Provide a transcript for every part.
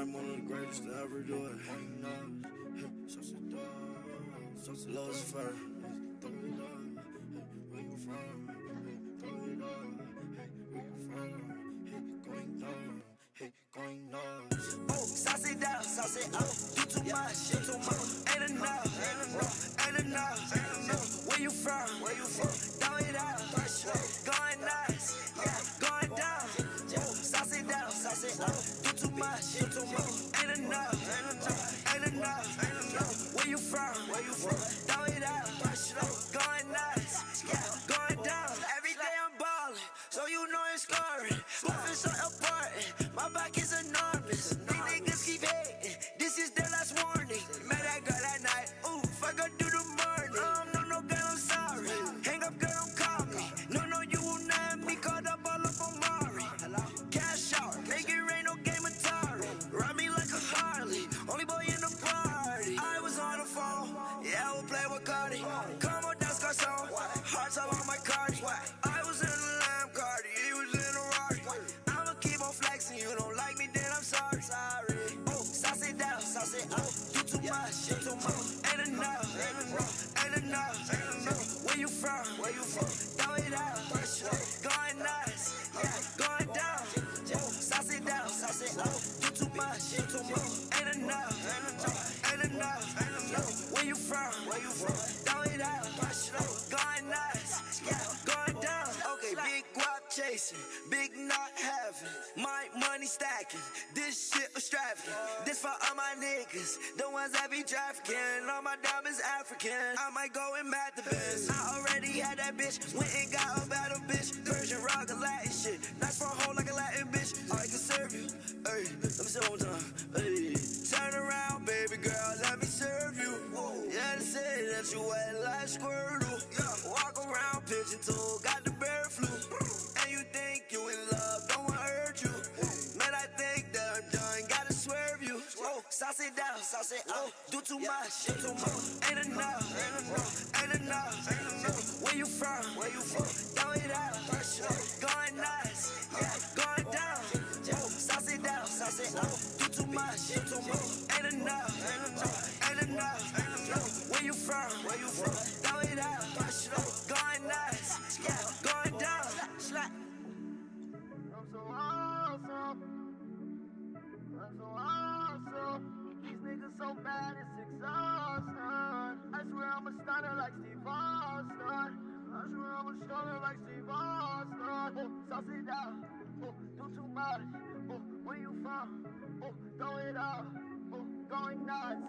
I'm one of the greatest to ever do it. Lowe's fur. Throw it up. Where you from? Throw it up. Where you from? Going down. Going down. Oh, sauce it down, sauce it up. Do too much, ain't enough, ain't enough. Where you from? Throw it up. Going nuts, yeah, going down. Sauce it down, sauce it up. Do too much, ain't enough, ain't enough. Where you from? Throw it up. Going nuts, yeah, going down. Every day I'm ballin', so you know it's scoring. Moving so important, my back is enormous. These niggas keep hating, this is their last warning. Met that girl that night, ooh, fuck her through the morning. No, girl, I'm sorry. Hang up, girl, don't call me. No, you will not have me caught up all up on Mari. Cash out, make it rain, no game of Atari. Ride me like a Harley, only boy in the party. I was on the phone, yeah, I would play with Cardi. Come on, that's Garcon, hearts all on my Cardi. I was in the Lamb Cardi, he was in a Rari. I'ma keep on flexing, you don't like me, then I'm sorry. Oh, sauce it down, sauce it up. Do too much, ain't enough, ain't enough. Where you from? Throw it out. Going nuts, yeah, going down. Sauce it down, sauce it up. Do too much, ain't enough, ain't enough. Where you from? Throw it out. Going nuts, yeah, going down. Okay, big guap chasing, big not having. My money stacking, this shit was extravagant. This for all my niggas, the ones that be trafficking. All my diamonds African, I might go and mad the best. I already had that bitch, went and got a battle bitch. Persian rock, a Latin shit, nice for a hoe like a Latin bitch. I can serve you, hey, let me say it one time, hey. Turn around, baby girl, let me serve you. Yeah, they say that you wet like Squirtle. Walk around pigeon toe, got the bear flu. And you think you in love, don't wanna hurt you. Man, I think that I'm done, gotta swerve you. Sauce it down, sauce it up. Do too much, ain't enough, ain't enough. Where you from? Throw it out. Going nuts, yeah, going down. Sauce it down, sauce it up. Do too much, ain't enough, ain't enough. Where you from? Throw it out. Going nuts, yeah, going down. I'm so awesome. These niggas so bad, it's exhausting. I swear I'm a stunner like Steve Austin. Sauce it down. Do too much. Where you from? Throw it up. Going nuts.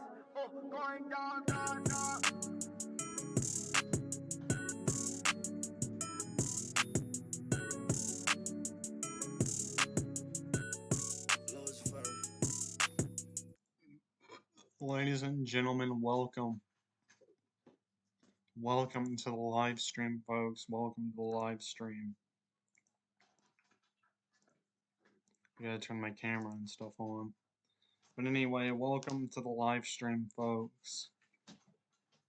Going down. Ladies and gentlemen, welcome. Welcome to the live stream, folks. Welcome to the live stream. I gotta turn my camera and stuff on. But anyway, welcome to the live stream, folks.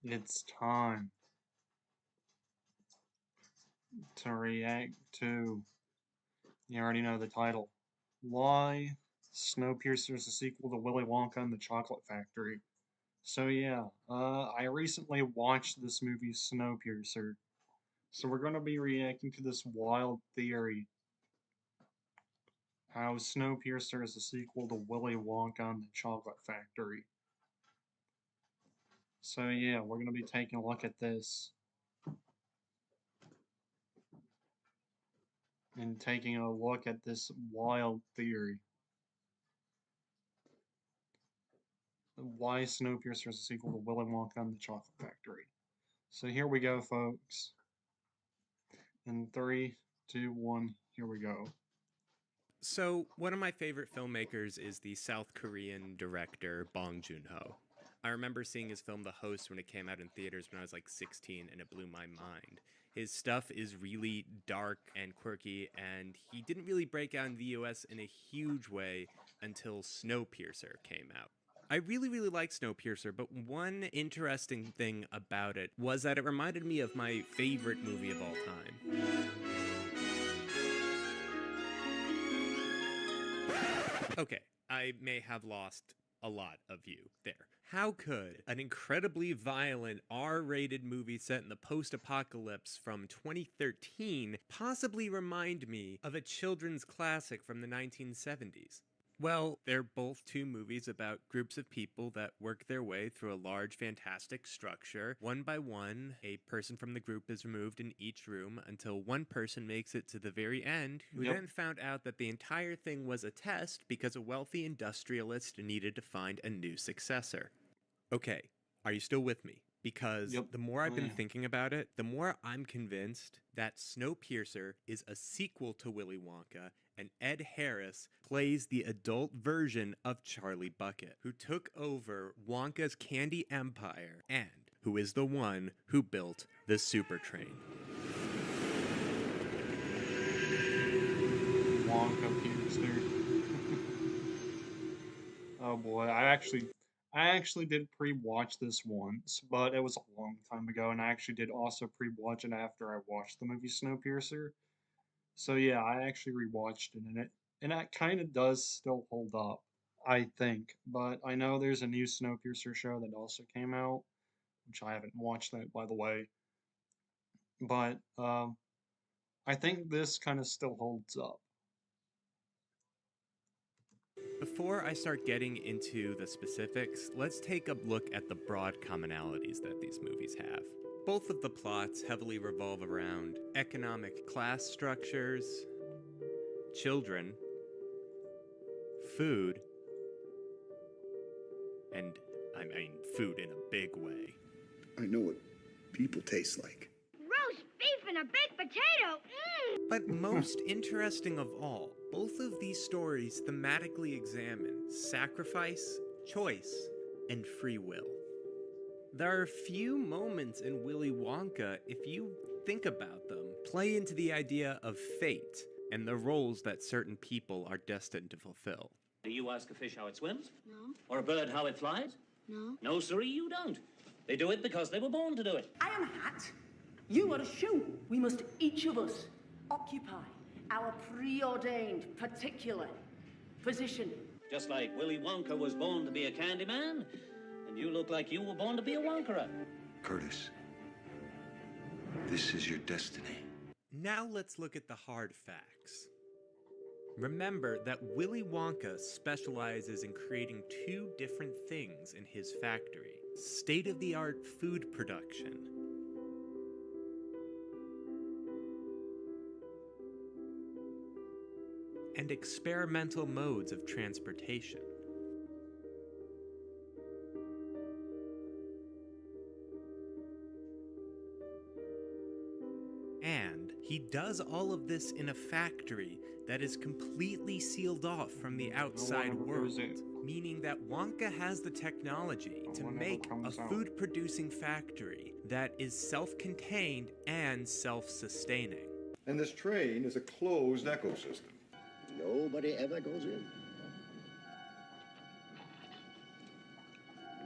It's time to react to, you already know the title, why Snowpiercer is a sequel to Willy Wonka and the Chocolate Factory. So yeah, I recently watched this movie Snowpiercer. So we're going to be reacting to this wild theory, how Snowpiercer is a sequel to Willy Wonka and the Chocolate Factory. So yeah, we're going to be taking a look at this. And taking a look at this wild theory. Why Snowpiercer is a sequel to Willy Wonka and the Chocolate Factory. So here we go, folks. In 3, 2, 1, here we go. So, one of my favorite filmmakers is the South Korean director Bong Joon-ho. I remember seeing his film The Host when it came out in theaters when I was like 16, and it blew my mind. His stuff is really dark and quirky, and he didn't really break out in the US in a huge way until Snowpiercer came out. I really liked Snowpiercer, but one interesting thing about it was that it reminded me of my favorite movie of all time. Okay, I may have lost a lot of you there. How could an incredibly violent R-rated movie set in the post-apocalypse from 2013 possibly remind me of a children's classic from the 1970s? Well, they're both two movies about groups of people that work their way through a large, fantastic structure. One by one, a person from the group is removed in each room until one person makes it to the very end, who then found out that the entire thing was a test because a wealthy industrialist needed to find a new successor. Okay, are you still with me? Because the more I've been thinking about it, the more I'm convinced that Snowpiercer is a sequel to Willy Wonka, and Ed Harris plays the adult version of Charlie Bucket, who took over Wonka's candy empire and who is the one who built the super train. Wonka Piercer. Oh boy, I actually did pre-watch this once, but it was a long time ago, and I actually did also pre-watch it after I watched the movie Snowpiercer. So yeah, I actually rewatched it, and it kind of does still hold up, I think. But I know there's a new Snowpiercer show that also came out, which I haven't watched that, by the way. But I think this kind of still holds up. Before I start getting into the specifics, let's take a look at the broad commonalities that these movies have. Both of the plots heavily revolve around economic class structures, children, food, and I mean food in a big way. I know what people taste like. Roast beef and a baked potato! But most interesting of all, both of these stories thematically examine sacrifice, choice, and free will. There are few moments in Willy Wonka, if you think about them, play into the idea of fate and the roles that certain people are destined to fulfill. Do you ask a fish how it swims? No. Or a bird how it flies? No. No, sirree, you don't. They do it because they were born to do it. I am a hat. You are a shoe. We must each of us occupy our preordained particular position. Just like Willy Wonka was born to be a candy man, and you look like you were born to be a Wonkerer. Curtis, this is your destiny. Now let's look at the hard facts. Remember that Willy Wonka specializes in creating two different things in his factory: state-of-the-art food production and experimental modes of transportation. And he does all of this in a factory that is completely sealed off from the outside world, meaning that Wonka has the technology to make a food-producing factory that is self-contained and self-sustaining. And this train is a closed ecosystem. Nobody ever goes in.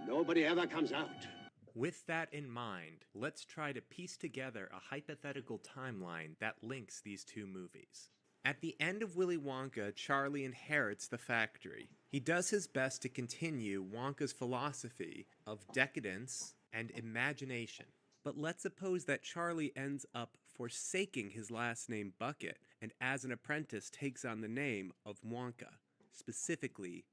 Nobody ever comes out. With that in mind, let's try to piece together a hypothetical timeline that links these two movies. At the end of Willy Wonka, Charlie inherits the factory. He does his best to continue Wonka's philosophy of decadence and imagination. But let's suppose that Charlie ends up forsaking his last name Bucket and as an apprentice takes on the name of Wonka, specifically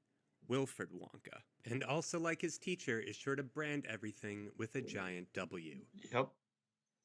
Wilfred Wonka. And also, like his teacher, is sure to brand everything with a giant W.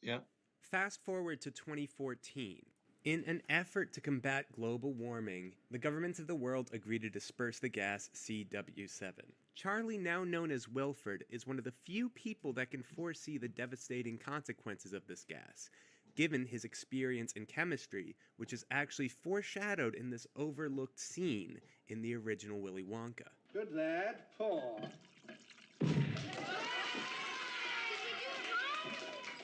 Yep. Fast forward to 2014. In an effort to combat global warming, the governments of the world agree to disperse the gas CW7. Charlie, now known as Wilfred, is one of the few people that can foresee the devastating consequences of this gas, given his experience in chemistry, which is actually foreshadowed in this overlooked scene in the original Willy Wonka. Good lad, pour.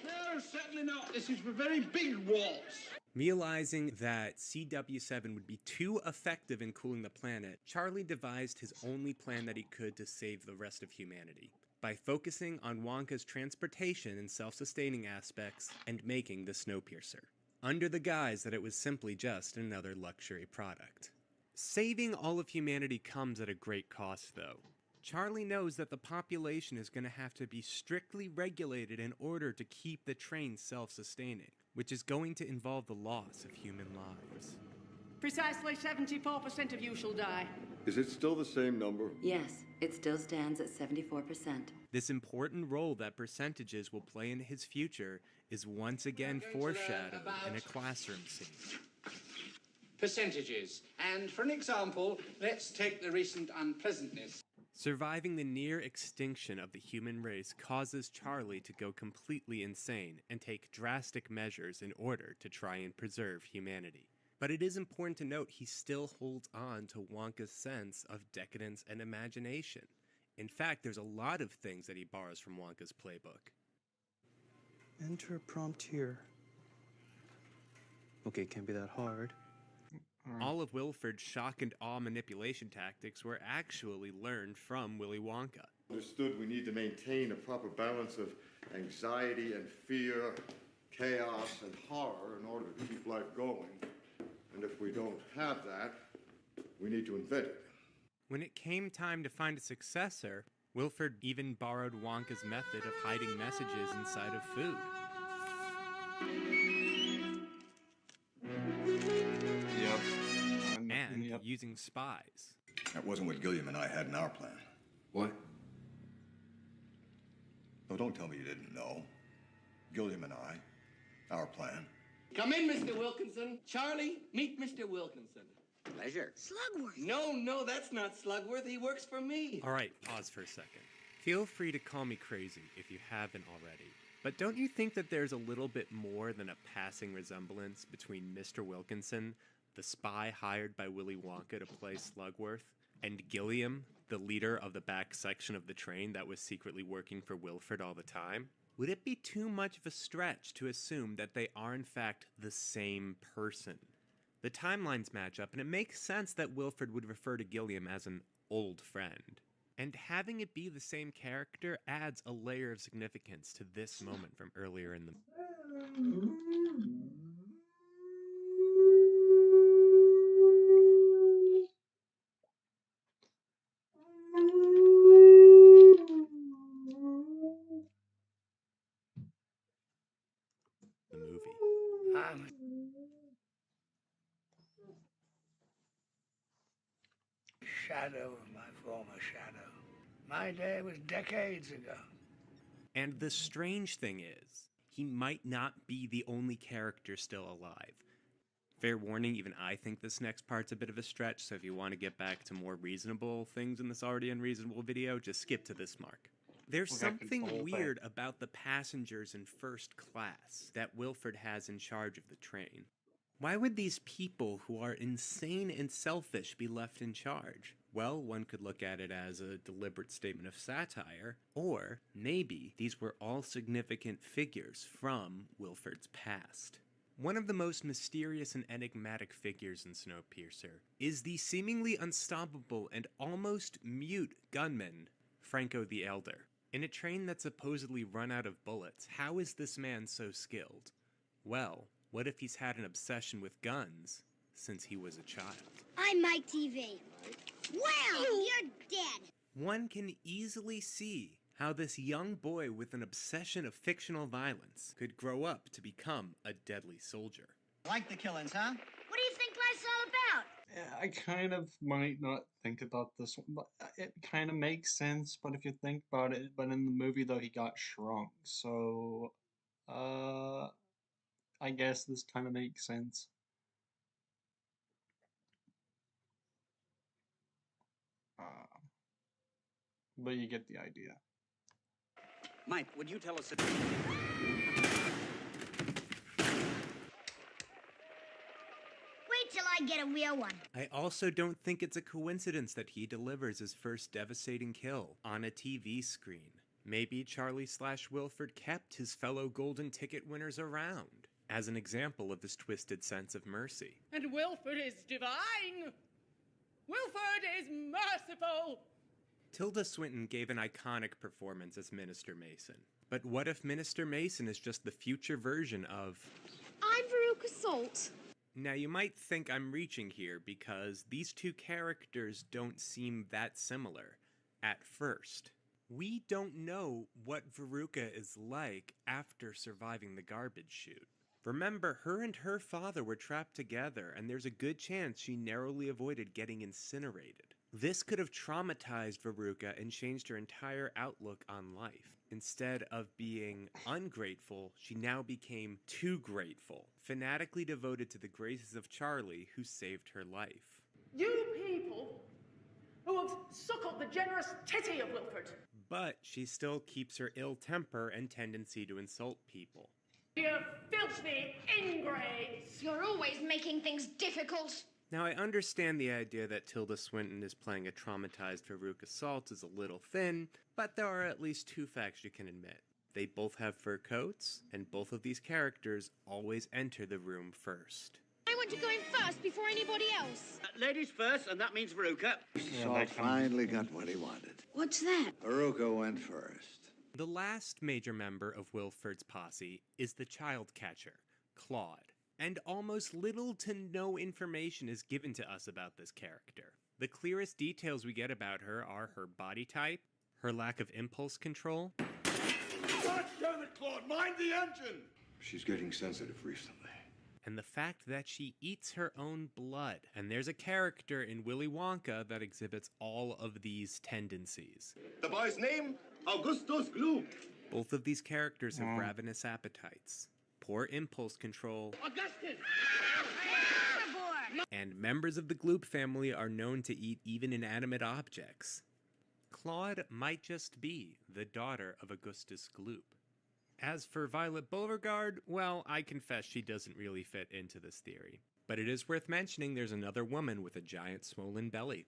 No, certainly not. This is for very big walls. Realizing that CW7 would be too effective in cooling the planet, Charlie devised his only plan that he could to save the rest of humanity, by focusing on Wonka's transportation and self-sustaining aspects and making the Snowpiercer, under the guise that it was simply just another luxury product. Saving all of humanity comes at a great cost, though. Charlie knows that the population is going to have to be strictly regulated in order to keep the train self-sustaining, which is going to involve the loss of human lives. Precisely 74% of you shall die. Is it still the same number? Yes, it still stands at 74%. This important role that percentages will play in his future is once again foreshadowed in a classroom scene. Percentages. And for an example, let's take the recent unpleasantness. Surviving the near extinction of the human race causes Charlie to go completely insane and take drastic measures in order to try and preserve humanity. But it is important to note he still holds on to Wonka's sense of decadence and imagination. In fact, there's a lot of things that he borrows from Wonka's playbook. Enter a prompt here. Okay, can't be that hard. All of Wilford's shock and awe manipulation tactics were actually learned from Willy Wonka. Understood we need to maintain a proper balance of anxiety and fear, chaos and horror in order to keep life going. And if we don't have that, we need to invent it. When it came time to find a successor, Wilford even borrowed Wonka's method of hiding messages inside of food. And using spies. That wasn't what Gilliam and I had in our plan. What? No, don't tell me you didn't know. Gilliam and I, our plan. Come in, Mr. Wilkinson. Charlie, meet Mr. Wilkinson. Pleasure. Slugworth. No, that's not Slugworth. He works for me. All right, pause for a second. Feel free to call me crazy if you haven't already. But don't you think that there's a little bit more than a passing resemblance between Mr. Wilkinson, the spy hired by Willy Wonka to play Slugworth, and Gilliam, the leader of the back section of the train that was secretly working for Wilford all the time? Would it be too much of a stretch to assume that they are in fact the same person? The timelines match up, and it makes sense that Wilford would refer to Gilliam as an old friend. And having it be the same character adds a layer of significance to this moment from earlier in the movie. Shadow of my former shadow. My day was decades ago. And the strange thing is, he might not be the only character still alive. Fair warning, even I think this next part's a bit of a stretch, so if you want to get back to more reasonable things in this already unreasonable video, just skip to this mark. There's something weird about the passengers in first class that Wilford has in charge of the train. Why would these people who are insane and selfish be left in charge? Well, one could look at it as a deliberate statement of satire, or maybe these were all significant figures from Wilford's past. One of the most mysterious and enigmatic figures in Snowpiercer is the seemingly unstoppable and almost mute gunman, Franco the Elder. In a train that's supposedly run out of bullets, how is this man so skilled? Well, what if he's had an obsession with guns since he was a child? I'm Mike TV. Well, you're dead. One can easily see how this young boy with an obsession of fictional violence could grow up to become a deadly soldier. Like the killings, huh? What do you think life's all about? I kind of might not think about this one, but it kind of makes sense. But if you think about it, but in the movie though, he got shrunk, so I guess this kind of makes sense. But you get the idea. Mike, would you tell us Wait till I get a real one. I also don't think it's a coincidence that he delivers his first devastating kill on a TV screen. Maybe Charlie/Wilford kept his fellow golden ticket winners around as an example of his twisted sense of mercy. And Wilford is divine! Wilford is merciful! Tilda Swinton gave an iconic performance as Minister Mason. But what if Minister Mason is just the future version of... I'm Veruca Salt. Now, you might think I'm reaching here because these two characters don't seem that similar at first. We don't know what Veruca is like after surviving the garbage chute. Remember, her and her father were trapped together, and there's a good chance she narrowly avoided getting incinerated. This could have traumatized Veruca and changed her entire outlook on life. Instead of being ungrateful, she now became too grateful, fanatically devoted to the graces of Charlie, who saved her life. You people who have suckled the generous titty of Wilford. But she still keeps her ill temper and tendency to insult people. You filthy ingrates! You're always making things difficult. Now, I understand the idea that Tilda Swinton is playing a traumatized Veruca Salt is a little thin, but there are at least two facts you can admit. They both have fur coats, and both of these characters always enter the room first. I want to go in first before anybody else. Ladies first, and that means Veruca. Salt finally got what he wanted. What's that? Veruca went first. The last major member of Wilford's posse is the child catcher, Claude. And almost little to no information is given to us about this character. The clearest details we get about her are her body type, her lack of impulse control. God damn it, Claude! Mind the engine! She's getting sensitive recently. And the fact that she eats her own blood. And there's a character in Willy Wonka that exhibits all of these tendencies. The boy's name? Augustus Gloop. Both of these characters have ravenous appetites, poor impulse control, Augustus! and members of the Gloop family are known to eat even inanimate objects. Claude might just be the daughter of Augustus Gloop. As for Violet Beauregard, well, I confess she doesn't really fit into this theory. But it is worth mentioning there's another woman with a giant swollen belly.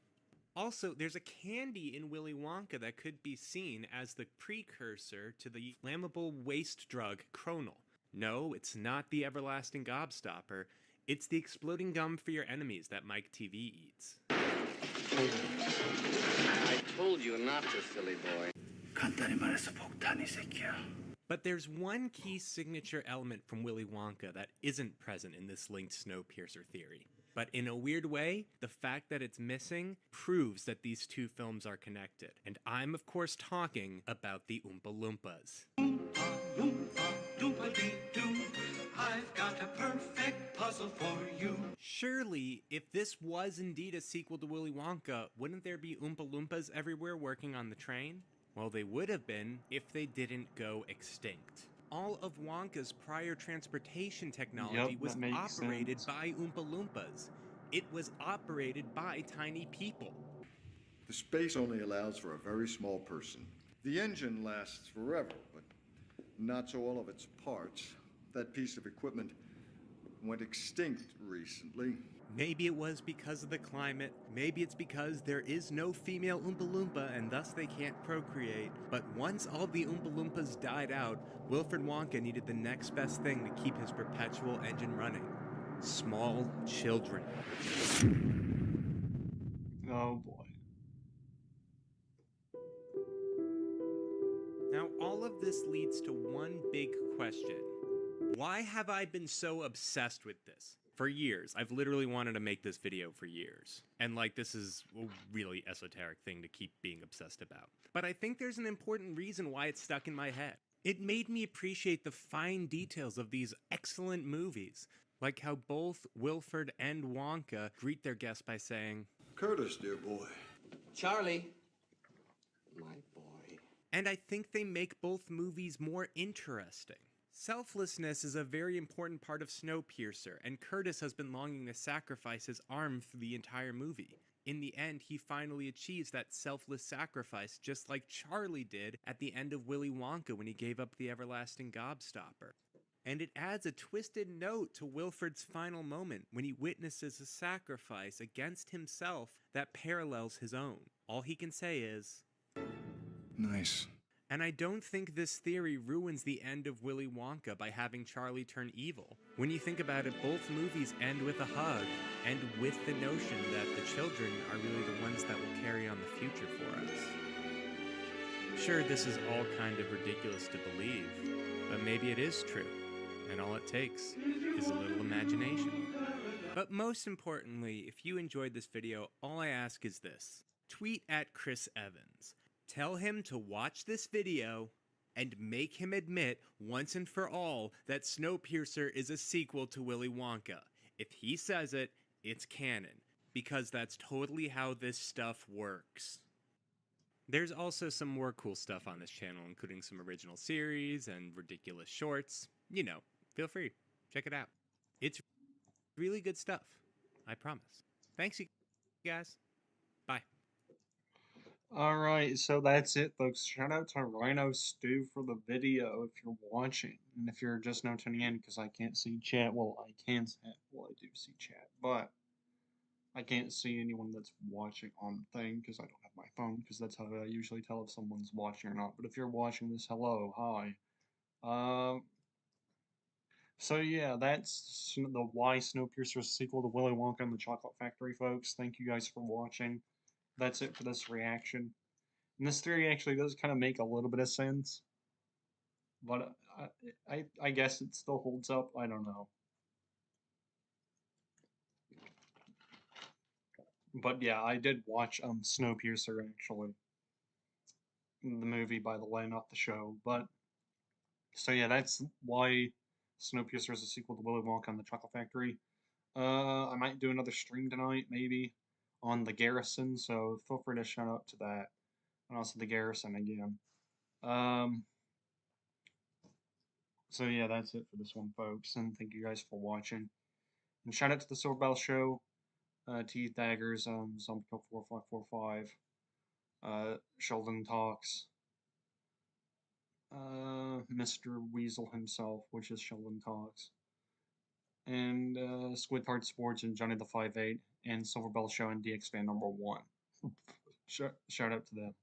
Also, there's a candy in Willy Wonka that could be seen as the precursor to the flammable waste drug Kronel. No, it's not the everlasting gobstopper. It's the exploding gum for your enemies that Mike TV eats. I told you not to, silly boy. But there's one key signature element from Willy Wonka that isn't present in this linked Snowpiercer theory. But in a weird way, the fact that it's missing proves that these two films are connected. And I'm of course talking about the Oompa Loompas. I've got a perfect puzzle for you. Surely, if this was indeed a sequel to Willy Wonka, wouldn't there be Oompa Loompas everywhere working on the train? Well, they would have been if they didn't go extinct. All of Wonka's prior transportation technology was operated by Oompa Loompas. It was operated by tiny people. The space only allows for a very small person. The engine lasts forever, but not so all of its parts. That piece of equipment went extinct recently. Maybe it was because of the climate, maybe it's because there is no female Oompa Loompa and thus they can't procreate. But once all the Oompa Loompas died out, Wilfred Wonka needed the next best thing to keep his perpetual engine running. Small children. Oh boy. Now all of this leads to one big question. Why have I been so obsessed with this? For years. I've literally wanted to make this video for years. And like, this is a really esoteric thing to keep being obsessed about. But I think there's an important reason why it's stuck in my head. It made me appreciate the fine details of these excellent movies. Like how both Wilford and Wonka greet their guests by saying, Curtis, dear boy. Charlie, my boy. And I think they make both movies more interesting. Selflessness is a very important part of Snowpiercer, and Curtis has been longing to sacrifice his arm through the entire movie. In the end, he finally achieves that selfless sacrifice, just like Charlie did at the end of Willy Wonka when he gave up the everlasting gobstopper. And it adds a twisted note to Wilford's final moment when he witnesses a sacrifice against himself that parallels his own. All he can say is, Nice. And I don't think this theory ruins the end of Willy Wonka by having Charlie turn evil. When you think about it, both movies end with a hug, and with the notion that the children are really the ones that will carry on the future for us. Sure, this is all kind of ridiculous to believe, but maybe it is true, and all it takes is a little imagination. But most importantly, if you enjoyed this video, all I ask is this. Tweet at Chris Evans. Tell him to watch this video and make him admit once and for all that Snowpiercer is a sequel to Willy Wonka. If he says it, it's canon, because that's totally how this stuff works. There's also some more cool stuff on this channel, including some original series and ridiculous shorts. You know, feel free, check it out. It's really good stuff, I promise. Thanks, you guys. Bye. Alright, so that's it, folks. Shout out to Rhino Stew for the video if you're watching. And if you're just now tuning in because I can't see chat, well, I can see, well, I do see chat, but I can't see anyone that's watching on the thing because I don't have my phone, because that's how I usually tell if someone's watching or not. But if you're watching this, hello, hi. So yeah, that's the Why Snowpiercer sequel to Willy Wonka and the Chocolate Factory, folks. Thank you guys for watching. That's it for this reaction. And this theory actually does kind of make a little bit of sense, but I guess it still holds up. I don't know. But yeah, I did watch Snowpiercer actually, the movie, by the way, not the show. But so yeah, that's why Snowpiercer is a sequel to Willy Wonka and the Chocolate Factory. I might do another stream tonight, maybe, on the Garrison, so feel free to shout out to that, and also the Garrison again. So yeah, that's it for this one, folks, and thank you guys for watching. And shout out to the Silver Bell Show, T Daggers, ZombieKill4545, Sheldon Talks, Mr. Weasel himself, which is Sheldon Talks, and Squidtard Sports and Johnny the 5'8", and Silver Bell Show and DX Fan #1. Shout out to them.